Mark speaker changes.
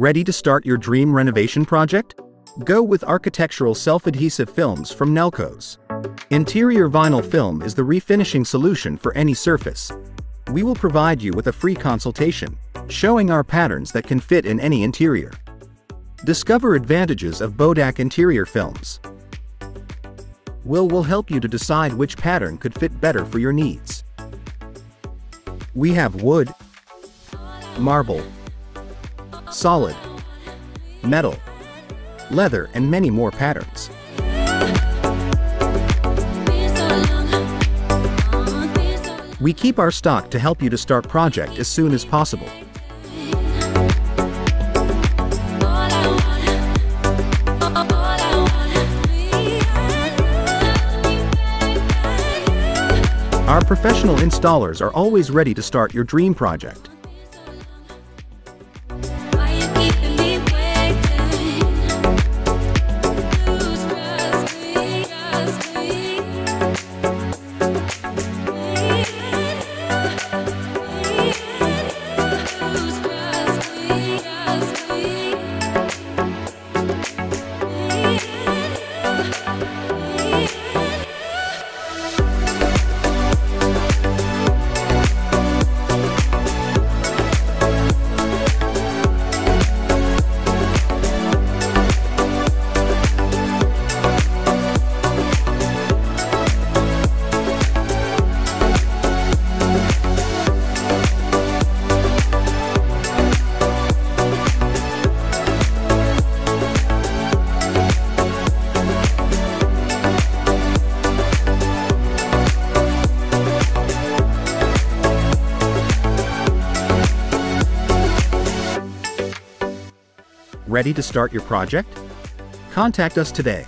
Speaker 1: Ready to start your dream renovation project? Go with architectural self-adhesive films from Nelcos. Interior vinyl film is the refinishing solution for any surface. We will provide you with a free consultation, showing our patterns that can fit in any interior. Discover advantages of BODAQ Interior films. Will help you to decide which pattern could fit better for your needs. We have wood, marble, solid, metal, leather, and many more patterns. We keep our stock to help you to start project as soon as possible. Our professional installers are always ready to start your dream project. Ready to start your project? Contact us today.